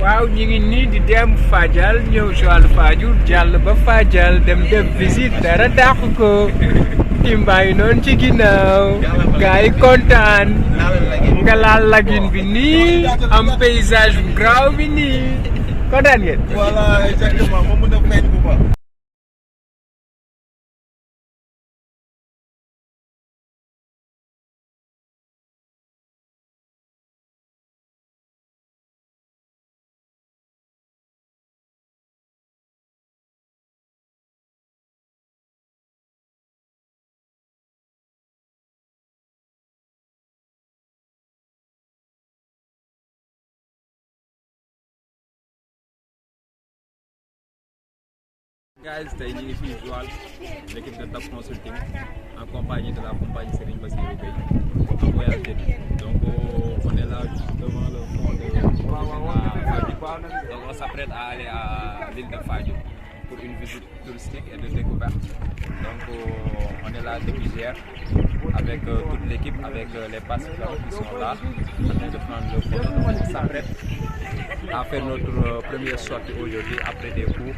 waaw ñu ngi nii di dem Fadial ñëw Joal Fadiouth jàll ba Fadial dem def visite dara dàq ko Timba yi noonu ci ginnaaw gars yi kontaan nga laal lagune bi nii am paysage bu graaw bi nii kontaan ngeen. Voilà exactement moom mën a feeñ bu baax. Guys, tey ñu ngi fii Joal l'équipe de TAP Consulting en compagnie de la compagnie Serigne Bassirou Gueye en voyage d'études. Donc on est là devant le fond de Fadiouth. Donc on s'apprête à aller à l'île de Fadiouth pour une visite touristique et de découverte. Donc on est là depuis hier avec toute l'équipe, avec les passagers qui sont là en train de prendre le photo. Donc on s'apprête à faire notre première sortie aujourd'hui après des cours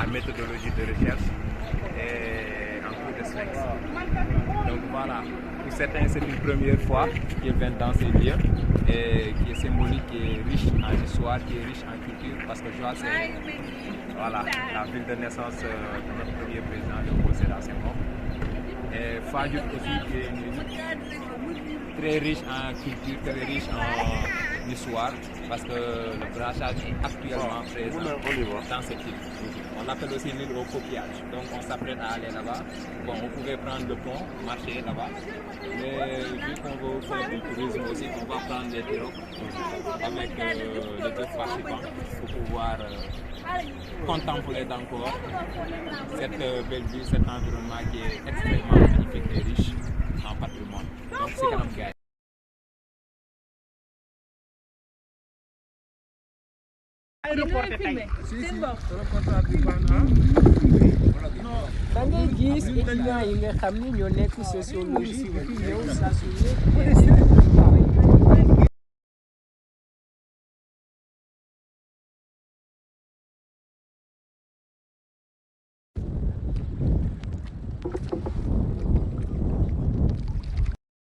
en méthodologie de recherche et en cours de Sphinx. Donc voilà, pour certains c'est une première fois qu'ils viennent dans ces lieux et qui est symbolique, qui est riche en histoire, qui est riche en culture parce que Joal c'est voilà, la ville de naissance de notre premier président Léopold Sédar Senghor. Et Fadiouth aussi qui est une ville très riche en culture, très riche en histoire parce que le brassage est actuellement présent dans cette île. On l'appelle aussi l'île au coquillage. Donc on s'apprête à aller là-bas. Bon, on pouvait prendre le pont, marcher là-bas. Mais vu qu'on veut faire du tourisme aussi, on va prendre des pirogues avec les deux participants pour pouvoir contempler encore cette belle ville, cet environnement qui est extrêmement magnifique et riche en patrimoine. Donc c'est quand même gars. da ngay gis étudiants yi nga xam ni ñoo nekk sociologie bi fi ñëw saa su nekk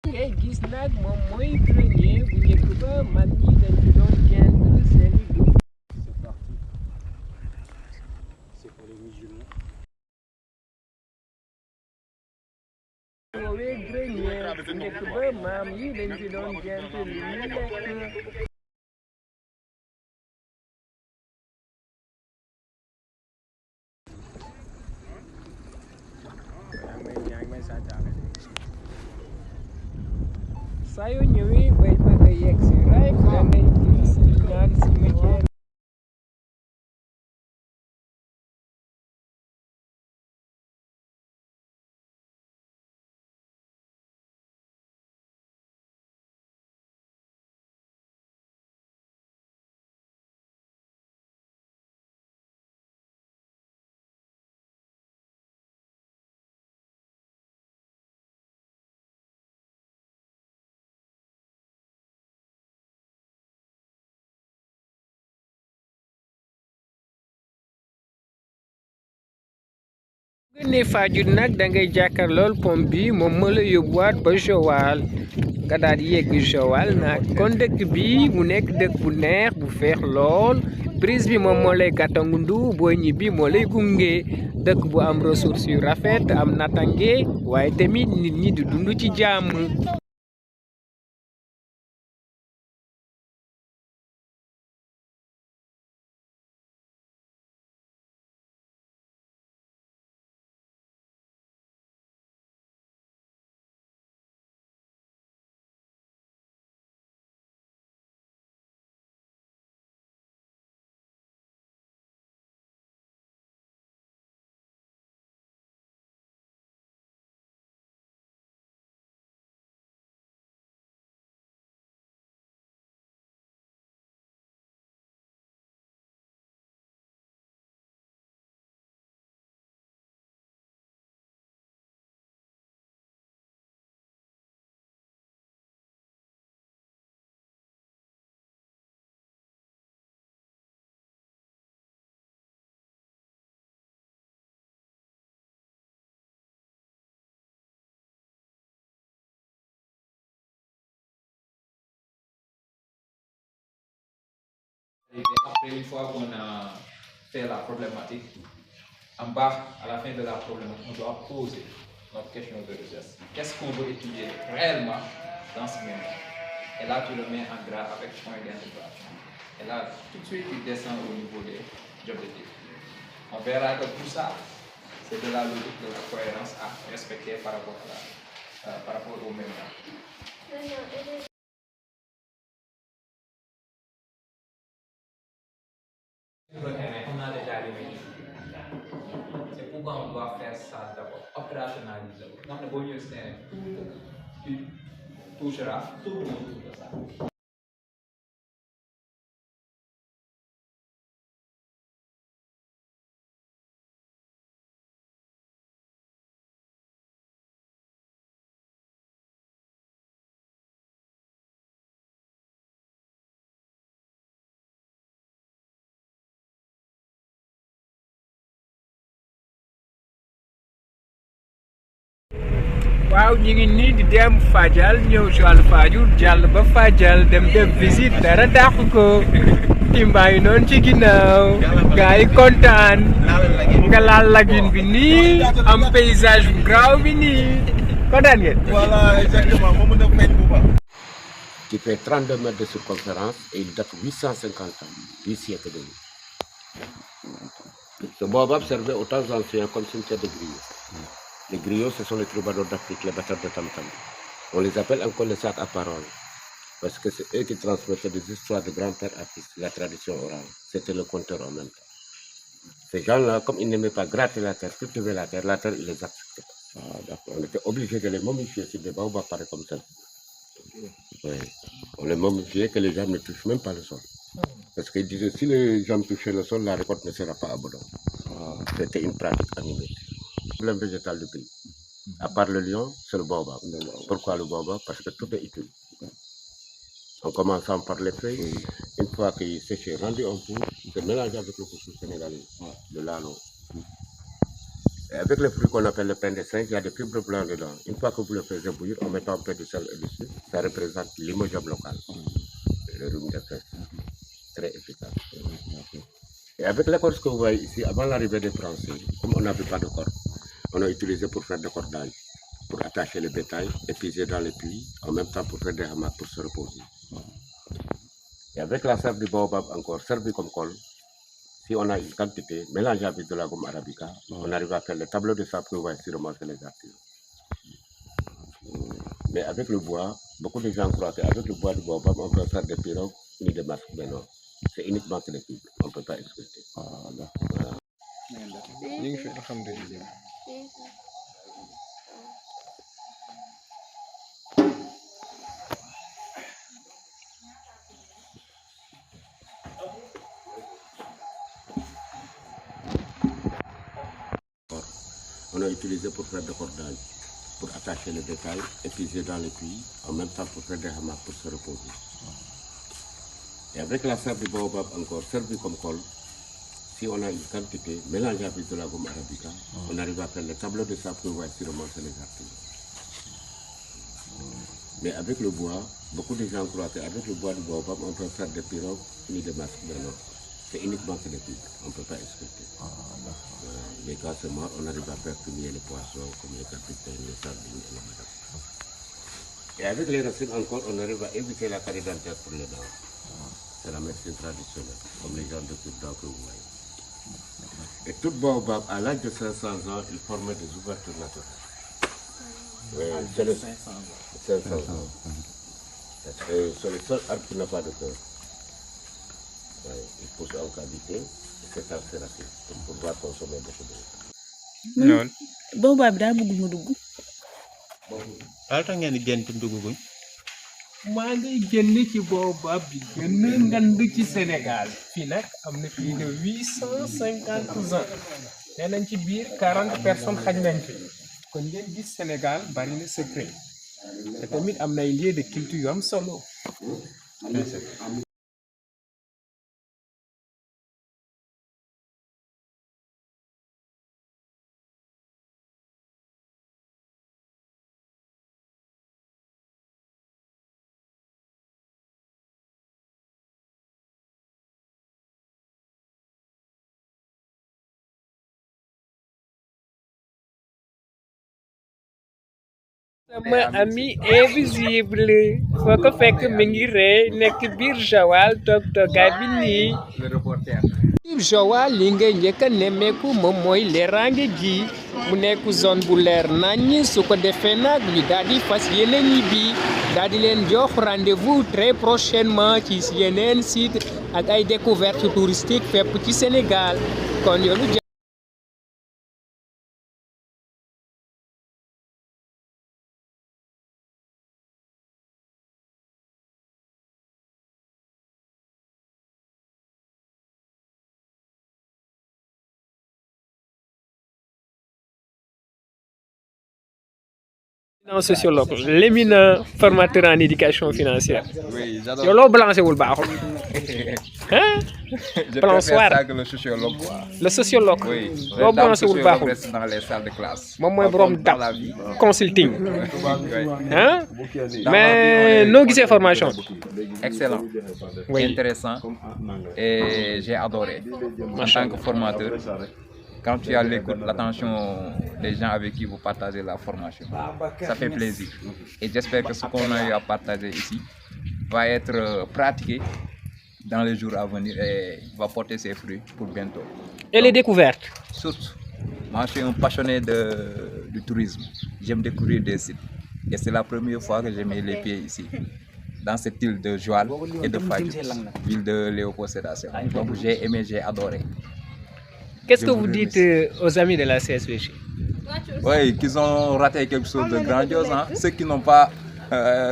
ngay gis nag moom mooy grenier bu njëkk ba mag ñi dañ ci doon jënd seen i dugub. C'est parti. C'est pour les musulmans. woowee grenier bu njëkk ba maam yi dañ ci doon jënd li ñu lekk. saa yoo ñëwee bay bëgg a yegg si rek da ngay gis li naan cimetière. nga ne Fadiouth nag da ngay jàkkaarlool pont bi moom moo la yóbbuwaat ba Joal nga daal di yegg Joal nag kon dëkk bi mu nekk dëkk bu neex bu feex lool brise bi moom moo lay gàttandu boo ñibbi moo lay gunge dëkk bu am ressources yu rafet am natange waaye tamit nit ñi di dund ci jàmm. Et après, une fois qu'on a fait la problématique, en bas, à la fin de la problématique, on doit poser notre question de recherche. Qu'est-ce qu'on veut étudier réellement dans ce mémoire? Et là, tu le mets en gras avec point d'intégration. Et là, tout de suite, tu descends au niveau des objectifs. On verra que tout ça, c'est de la logique, de la cohérence à respecter par rapport, par rapport au mémoire. On a déjà réuni. C'est pourquoi on doit faire ça d'abord, opérationnaliser. Donc, le bon mieux, c'est tu toucheras tout le monde de ça. waaw ñu ngi nii di dem Fadial ñëw si wàllu Fadiouth jàll ba Fadial dem def visite dara dàq ko Timba yi noonu ci ginnaaw gars yi kontaan nga laal lagune bi nii am paysage bu graaw bi nii kontaan ngeen. Voilà, exactement. Moom na feeñ bu baax. Qui fait 32 mètres de circonférence et il date 850 ans, du siècle de lui. Ce baobab servait aux temps anciens comme cimetière de griots. Les griots, ce sont les troubadours d'Afrique, les batteurs de tam-tam. On les appelle encore les sacs à parole, parce que c'est eux qui transmettaient des histoires de grand-père à fils, la tradition orale. C'était le conteur en même temps. Ces gens-là, comme ils n'aimaient pas gratter la terre, cultiver la terre, ils les acceptaient. On était obligé de les momifier sur des baobabs pareils comme ça. Oui. On les momifiait que les gens ne touchent même pas le sol. Parce qu'ils disaient si les gens touchaient le sol, la récolte ne sera pas abondante. C'était une pratique animée. Le problème végétal du pays. À part le lion, c'est le baobab. Pourquoi le baobab? Parce que tout est utile. En commençant par les feuilles, une fois qu'il est séché, rendu en poudre, c'est mélangé avec le couscous sénégalais, le lalo. Et avec le fruit qu'on appelle le pain de singe, il y a des fibres blanches dedans. Une fois que vous le faites bouillir, en mettant un peu de sel dessus, ça représente l'immobilier local. Le rhume de fête. Très efficace. Et avec l'écorce que vous voyez ici, avant l'arrivée des Français, comme on n'avait pas de corde, on a utilisé pour faire des cordages, pour attacher le bétail, épuiser dans les puits, en même temps pour faire des hamacs pour se reposer. Et avec la sève du baobab encore servie comme colle, si on a une quantité mélangée avec de la gomme arabica, on arrive à faire le tableau de sable que vous voyez sûrement sur les artistes. Mais avec le bois, beaucoup de gens croient qu'avec le bois du baobab, on peut faire des pirogues ni des masques. Mais non, c'est uniquement que les fibres, on ne peut pas exploiter. Voilà. ñu ngi fi alhamdulilah. On a utilisé pour faire des cordages, pour attacher le bétail, épuiser dans les puits, en même temps pour faire des hamacs pour se reposer. Et avec la sève du baobab encore servie comme colle, si on a une quantité mélangée avec de la gomme arabica, on arrive à faire le tableau de sable que vous voyez sûrement sur les artistes. Mais avec le bois, beaucoup de gens croient qu'avec le bois du baobab, on peut faire des pirogues ni des masques. Mais non, c'est uniquement que les fibres, on ne peut pas exploiter. Mais quand c'est mort, on arrive à faire fumer les poissons, comme les capitaines, les sardines et les madames. Et avec les racines encore, on arrive à éviter la carie dentaire pour les dents. C'est la médecine traditionnelle, comme les gens de Kibda que vous voyez. Et tout baobab, à l'âge de 500 ans, il formait des ouvertures naturelles. C'est le 500 ans. C'est le seul arbre qui n'a pas de cœur. Il pousse en cavité et c'est assez rapide pour pouvoir consommer beaucoup d'eau. noonu. baobab daa bëgg mu dugg. Daal tax ngeen di génn te dugguñ. maa ngay génn ci baobab bi gën a ngand ci Sénégal fii nag am na plus de 850 ans nee nañ ci biir 40 personnes xaj nañ fi kon ngeen gis Sénégal bari na secret te tamit am na ay lieux de culture yu am solo. sama ami invisible foo ko fekk mi ngi ree nekk biir Joal toog toogaay bi nii. Le reporter. biir Joal li ngay njëkk a nemmeeku moom mooy leeraange gi mu nekk zone bu leer naññ su ko defee nag ñu daal di fas yéene ñibbi daal di leen jox rendez-vous très prochainement ci yeneen site ak ay découvertes touristiques fépp ci Sénégal kon yoonu sociologue l'éminent formateur en éducation financière. Oui, j'adore. yow loo balancé wul baaxul. Hein? Je Balançoire. préfère ça que le sociologue, quoi. Le sociologue. Oui, loo le balancé wul sociologue baaxul. reste dans les salles de classe. moom mooy Par borom contre, dans DAP la vie, consulting. oui. Hein? Dans mais la vie, on est- noo gisee formation. Excellent, Oui. intéressant et j'ai adoré. En tant que formateur, quand tu as l'écoute, l'attention des gens avec qui vous partagez la formation, ça fait plaisir. Et j'espère que ce qu'on a eu à partager ici va être pratiqué dans les jours à venir et va porter ses fruits pour bientôt. Et les découvertes. Surtout, moi je suis un passionné du tourisme. J'aime découvrir des sites. Et c'est la première fois que j'ai mis les pieds ici, dans cette île de Joal et de Fadiouth, ville de Léopold Sédar Senghor. Donc j'ai aimé, j'ai adoré. Qu'est-ce Je que vous vous dites remercie. aux amis de la CSVJ? Oui, qu'ils ont raté quelque chose de grandiose. Hein? Ceux qui n'ont pas,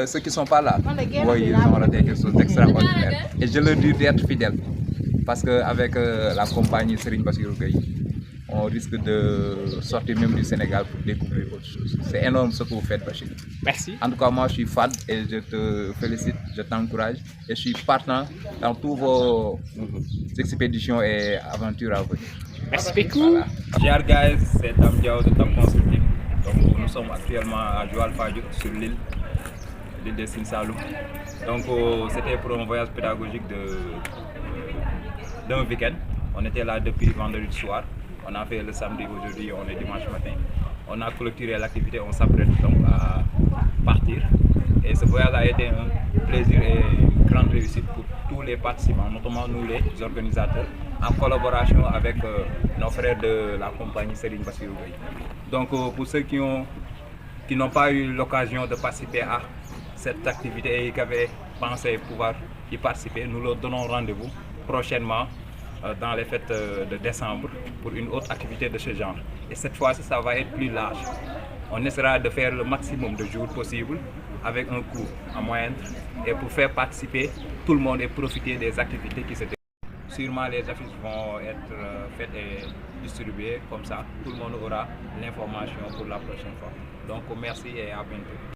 ceux qui sont pas là, oui, ils ont raté quelque chose d'extraordinaire. Et je leur dis d'être fidèles, parce qu'avec la compagnie Serigne Bassirou Gueye, on risque de sortir même du Sénégal pour découvrir autre chose. C'est énorme ce que vous faites, Bachir. Merci. En tout cas, moi, je suis fan et je te félicite, je t'encourage et je suis partant dans toutes vos expéditions et aventures à venir. Merci beaucoup. Dear guys, c'est Dame Diao de Dame Consulting. Donc nous sommes actuellement à Joal Fadiouth sur l'île de Sine Saloum. Donc c'était pour un voyage pédagogique d'un week-end. On était là depuis vendredi soir. On a fait le samedi, aujourd'hui on est dimanche matin. On a clôturé l'activité, on s'apprête donc à partir. Et ce voyage a été un plaisir et une grande réussite pour tous les participants, notamment nous les organisateurs, en collaboration avec nos frères de la compagnie Serigne Bassirou Gueye. Donc pour ceux qui n'ont pas eu l'occasion de participer à cette activité et qui avaient pensé pouvoir y participer, nous leur donnons rendez-vous prochainement dans les fêtes de décembre pour une autre activité de ce genre. Et cette fois-ci, ça va être plus large. On essaiera de faire le maximum de jours possible avec un coût à moindre et pour faire participer tout le monde et profiter des activités qui se déroulent. Sûrement les affiches vont être faites et distribuées comme ça. Tout le monde aura l'information pour la prochaine fois. Donc merci et à bientôt.